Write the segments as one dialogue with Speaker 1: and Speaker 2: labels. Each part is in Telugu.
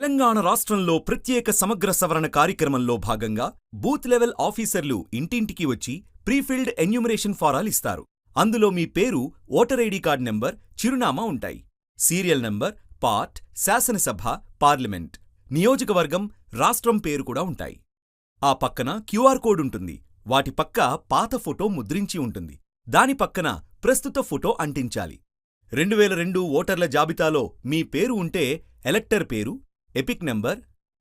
Speaker 1: తెలంగాణ రాష్ట్రంలో ప్రత్యేక సమగ్ర సవరణ కార్యక్రమంలో భాగంగా బూత్ లెవెల్ ఆఫీసర్లు ఇంటింటికి వచ్చి ప్రీఫిల్డ్ ఎన్యూమరేషన్ ఫారాలిస్తారు. అందులో మీ పేరు, ఓటర్ ఐడి కార్డ్ నెంబర్, చిరునామా ఉంటాయి. సీరియల్ నంబర్, పార్ట్, శాసనసభ, పార్లమెంట్, నియోజకవర్గం, రాష్ట్రం పేరు కూడా ఉంటాయి. ఆ పక్కన క్యూఆర్ కోడ్ ఉంటుంది. వాటి పక్క పాత ఫోటో ముద్రించి ఉంటుంది. దాని పక్కన ప్రస్తుత ఫోటో అంటించాలి. 2002 ఓటర్ల జాబితాలో మీ పేరు ఉంటే ఎలక్టర్ పేరు, ఎపిక్ నంబర్,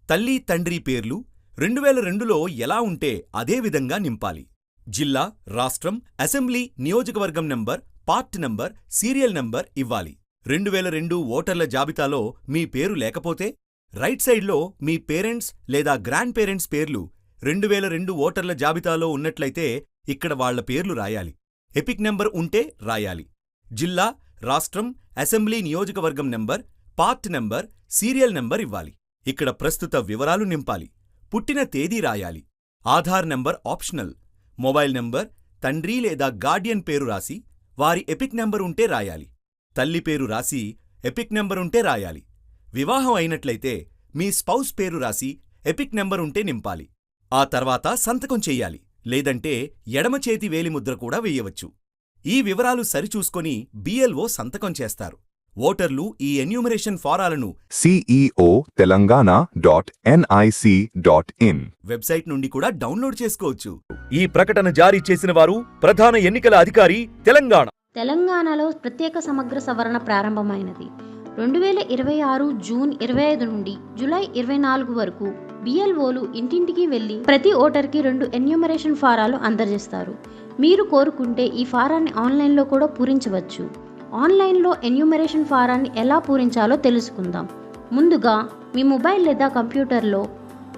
Speaker 1: తల్లి తండ్రి పేర్లు 2002లో ఎలా ఉంటే అదే విధంగా నింపాలి. జిల్లా, రాష్ట్రం, అసెంబ్లీ, నియోజకవర్గం number, part number, serial number ఇవ్వాలి. 2002 ఓటర్ల జాబితాలో మీ పేరు లేకపోతే రైట్ సైడ్లో మీ పేరెంట్స్ లేదా గ్రాండ్ పేరెంట్స్ పేర్లు 2002 ఓటర్ల జాబితాలో ఉన్నట్లయితే ఇక్కడ వాళ్ల పేర్లు రాయాలి. ఎపిక్ నంబర్ ఉంటే రాయాలి. జిల్లా, రాష్ట్రం, అసెంబ్లీ, నియోజకవర్గం number, part number, serial number ఇవ్వాలి. ఇక్కడ ప్రస్తుత వివరాలు నింపాలి. పుట్టిన తేదీ రాయాలి. Aadhaar number optional. Mobile number, తండ్రి లేదా గార్డియన్ పేరు రాసి వారి ఎపిక్ నంబర్ ఉంటే రాయాలి. తల్లి పేరు రాసి ఎపిక్ నంబర్ ఉంటే రాయాలి. వివాహం అయినట్లయితే మీ స్పౌస్ పేరు రాసి ఎపిక్ నంబర్ ఉంటే నింపాలి. ఆ తర్వాత సంతకం చెయ్యాలి. లేదంటే ఎడమ చేతి వేలిముద్ర కూడా వేయవచ్చు. ఈ వివరాలు సరిచూసుకొని బిఎల్ఓ సంతకం చేస్తారు. ఓటర్లు ఈ ఎన్యూమరేషన్ ఫారాలను ceo.telangana.nic.in వెబ్సైట్ నుండి కూడా డౌన్లోడ్ చేసుకోవచ్చు. ఈ ప్రకటన జారీ చేసిన వారు ప్రధాన ఎన్నికల అధికారి, తెలంగాణ.
Speaker 2: తెలంగాణలో ప్రత్యేక సమగ్ర సవరణ ప్రారంభమైనది. 2026 జూన్ 25 నుండి జూలై 24 వరకు బిఎల్ఓలు ఇంటింటికి వెళ్లి ప్రతి ఓటర్కి 2 ఎన్యూమరేషన్ ఫారాలు అందజేస్తారు. మీరు కోరుకుంటే ఈ ఫారాన్ని ఆన్లైన్లో కూడా పూరించవచ్చు. ఆన్లైన్లో ఎన్యూమరేషన్ ఫారాన్ని ఎలా పూరించాలో తెలుసుకుందాం. ముందుగా మీ మొబైల్ లేదా కంప్యూటర్లో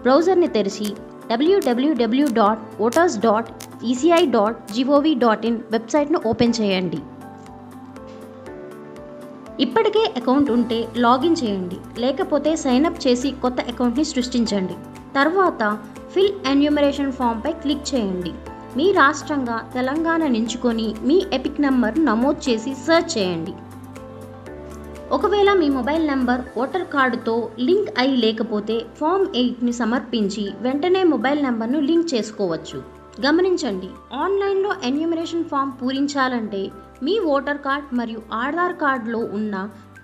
Speaker 2: బ్రౌజర్ని తెరిచి www.voters.eci.gov.in వెబ్సైట్ను ఓపెన్ చేయండి. ఇప్పటికే అకౌంట్ ఉంటే లాగిన్ చేయండి. లేకపోతే సైన్అప్ చేసి కొత్త అకౌంట్ని సృష్టించండి. తర్వాత ఫిల్ ఎన్యూమరేషన్ ఫామ్పై క్లిక్ చేయండి. మీ రాష్ట్రంగా తెలంగాణ ఎంచుకొని మీ ఎపిక్ నంబర్ నమోదు చేసి సెర్చ్ చేయండి. ఒకవేళ మీ మొబైల్ నంబర్ ఓటర్ కార్డుతో లింక్ అయి లేకపోతే ఫామ్ 8ని సమర్పించి వెంటనే మొబైల్ నంబర్ను లింక్ చేసుకోవచ్చు. గమనించండి, ఆన్లైన్లో ఎన్యూమరేషన్ ఫామ్ పూరించాలంటే మీ ఓటర్ కార్డ్ మరియు ఆధార్ కార్డులో ఉన్న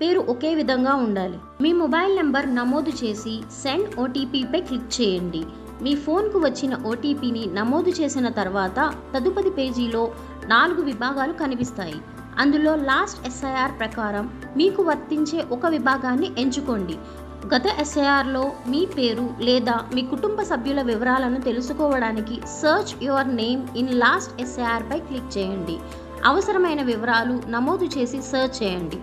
Speaker 2: పేరు ఒకే విధంగా ఉండాలి. మీ మొబైల్ నంబర్ నమోదు చేసి సెండ్ ఓటీపీపై క్లిక్ చేయండి. మీ ఫోన్కు వచ్చిన ఓటీపీని నమోదు చేసిన తర్వాత తదుపరి పేజీలో 4 విభాగాలు కనిపిస్తాయి. అందులో లాస్ట్ ఎస్ఐఆర్ ప్రకారం మీకు వర్తించే ఒక విభాగాన్ని ఎంచుకోండి. గత ఎస్ఐఆర్లో మీ పేరు లేదా మీ కుటుంబ సభ్యుల వివరాలను తెలుసుకోవడానికి search your name in last SIR పై క్లిక్ చేయండి. అవసరమైన వివరాలు నమోదు చేసి సర్చ్ చేయండి.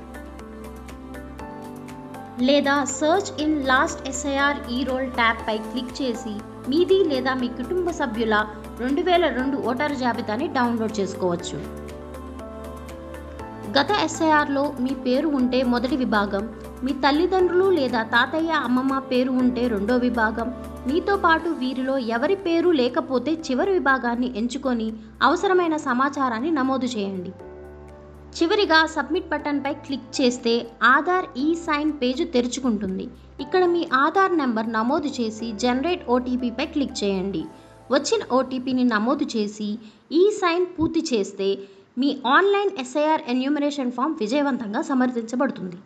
Speaker 2: లేదా సర్చ్ ఇన్ లాస్ట్ ఎస్ఐఆర్ ఈ రోల్ ట్యాబ్ పై క్లిక్ చేసి మీది లేదా మీ కుటుంబ సభ్యుల 2002 ఓటర్ జాబితాని డౌన్లోడ్ చేసుకోవచ్చు. గత ఎస్ఐఆర్లో మీ పేరు ఉంటే మొదటి విభాగం, మీ తల్లిదండ్రులు లేదా తాతయ్య అమ్మమ్మ పేరు ఉంటే రెండో విభాగం, మీతో పాటు వీరిలో ఎవరి పేరు లేకపోతే చివరి విభాగాన్ని ఎంచుకొని అవసరమైన సమాచారాన్ని నమోదు చేయండి. చివరిగా సబ్మిట్ బటన్పై క్లిక్ చేస్తే ఆధార్ ఈ సైన్ పేజ్ తెరుచుకుంటుంది. ఇక్కడ మీ ఆధార్ నెంబర్ నమోదు చేసి జనరేట్ ఓటీపీపై క్లిక్ చేయండి. వచ్చిన ఓటీపీని నమోదు చేసి ఈ సైన్ పూర్తి చేస్తే మీ ఆన్లైన్ ఎస్ఐఆర్ ఎన్యూమరేషన్ ఫామ్ విజయవంతంగా సమర్థించబడుతుంది.